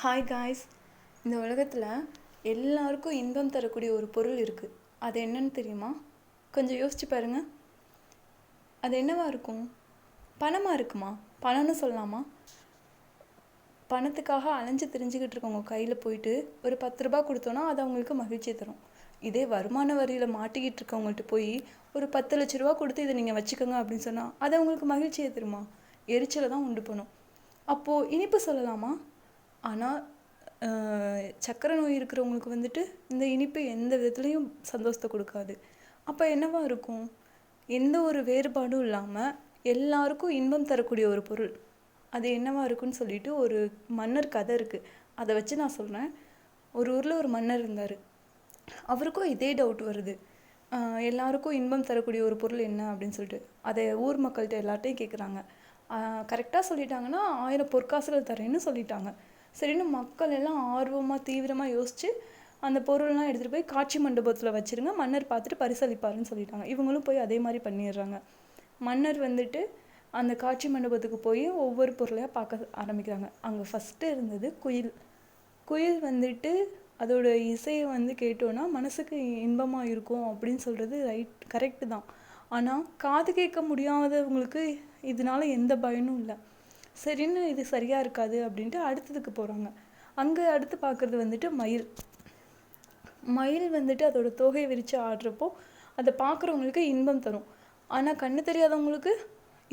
Hi guys. இந்த உலகத்தில் எல்லாருக்கும் இன்பம் தரக்கூடிய ஒரு பொருள் இருக்குது. அது என்னன்னு தெரியுமா? கொஞ்சம் யோசிச்சு பாருங்கள். அது என்னவா இருக்கும்? பணமாக இருக்குமா? பணம்னு சொல்லலாமா? பணத்துக்காக அலைஞ்சு திரிஞ்சுக்கிட்டு இருக்கவங்க கையில் போயிட்டு ஒரு 10 ரூபா கொடுத்தோன்னா அது அவங்களுக்கு மகிழ்ச்சியை தரும். இதே வருமான வரியில் மாட்டிக்கிட்டு இருக்கவங்கள்ட்ட போய் ஒரு 10 லட்ச ரூபா கொடுத்து இதை நீங்கள் வச்சுக்கோங்க அப்படின்னு சொன்னால் அது அவங்களுக்கு மகிழ்ச்சியை தருமா? எரிச்சலை தான் உண்டு பண்ணும். அப்போது இனிப்பு சொல்லலாமா? ஆனால் சர்க்கரை நோய் இருக்கிறவங்களுக்கு வந்துட்டு இந்த இனிப்பு எந்த விதத்துலேயும் சந்தோஷத்தை கொடுக்காது. அப்போ என்னவா இருக்கும்? எந்த ஒரு வேறுபாடும் இல்லாமல் எல்லாருக்கும் இன்பம் தரக்கூடிய ஒரு பொருள் அது என்னவா இருக்குன்னு சொல்லிட்டு ஒரு மன்னர் கதை இருக்குது. அதை வச்சு நான் சொல்கிறேன். ஒரு ஊரில் ஒரு மன்னர் இருந்தார். அவருக்கும் இதே டவுட் வருது. எல்லாருக்கும் இன்பம் தரக்கூடிய ஒரு பொருள் என்ன அப்படின்னு சொல்லிட்டு அதை ஊர் மக்கள்கிட்ட எல்லார்ட்டையும் கேட்குறாங்க. கரெக்டாக சொல்லிட்டாங்கன்னா 1000 பொற்காசுகள் தரேன்னு சொல்லிட்டாங்க. சரின்னு மக்கள் எல்லாம் ஆர்வமாக தீவிரமாக யோசித்து அந்த பொருள்லாம் எடுத்துகிட்டு போய் காட்சி மண்டபத்தில் வச்சுருங்க, மன்னர் பார்த்துட்டு பரிசளிப்பாருன்னு சொல்லிட்டாங்க. இவங்களும் போய் அதே மாதிரி பண்ணிடுறாங்க. மன்னர் வந்துட்டு அந்த காட்சி மண்டபத்துக்கு போய் ஒவ்வொரு பொருளையாக பார்க்க ஆரம்பிக்கிறாங்க. அங்கே ஃபஸ்ட்டு இருந்தது குயில். குயில் வந்துட்டு அதோட இசையை வந்து கேட்டோன்னா மனசுக்கு இன்பமாக இருக்கும் அப்படின்னு சொல்கிறது கரெக்டு தான். ஆனால் காது கேட்க முடியாதவங்களுக்கு இதனால எந்த பயனும் இல்லை. சரின்னு இது சரியாக இருக்காது அப்படின்ட்டு அடுத்ததுக்கு போகிறாங்க. அங்கே அடுத்து பார்க்குறது வந்துட்டு மயில். மயில் வந்துட்டு அதோட தோகையை விரித்து ஆடுறப்போ அதை பார்க்குறவங்களுக்கு இன்பம் தரும். ஆனால் கண்ணு தெரியாதவங்களுக்கு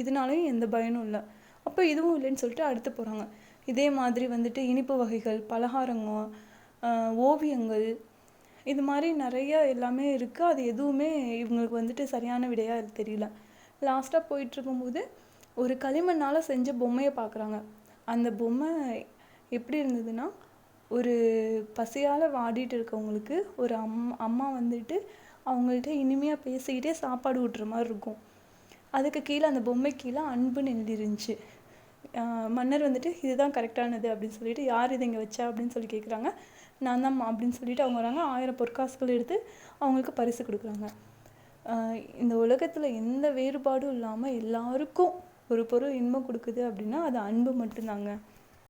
இதனாலையும் எந்த பயனும் இல்லை. அப்போ இதுவும் இல்லைன்னு சொல்லிட்டு அடுத்து போகிறாங்க. இதே மாதிரி வந்துட்டு இனிப்பு வகைகள், பலகாரங்கள், ஓவியங்கள், இது மாதிரி நிறைய எல்லாமே இருக்குது. அது எதுவுமே இவங்களுக்கு வந்துட்டு சரியான விடையாக தெரியல. லாஸ்ட்டாக போயிட்டுருக்கும்போது ஒரு களிமண்ணால் செஞ்ச பொம்மையை பார்க்குறாங்க. அந்த பொம்மை எப்படி இருந்ததுன்னா, ஒரு பசியால் வாடிட்டு இருக்கவங்களுக்கு ஒரு அம்மா வந்துட்டு அவங்கள்ட்ட இனிமையாக பேசிக்கிட்டே சாப்பாடு ஊட்டுற மாதிரி இருக்கும். அதுக்கு கீழே அந்த பொம்மை கீழே அன்புன்னு எழுதிருந்துச்சு. மன்னர் வந்துட்டு இதுதான் கரெக்டானது அப்படின்னு சொல்லிட்டு, யார் இதை இங்கே வச்சா அப்படின்னு சொல்லி கேட்குறாங்க. நான் தான் அப்படின்னு சொல்லிட்டு அவங்க வராங்க. 1000 பொற்காசுகள் எடுத்து அவங்களுக்கு பரிசு கொடுக்குறாங்க. இந்த உலகத்தில் எந்த வேறுபாடும் இல்லாமல் எல்லாருக்கும் ஒரு பொருள் இன்பம் கொடுக்குது அப்படின்னா அது அன்பு மட்டும்தாங்க.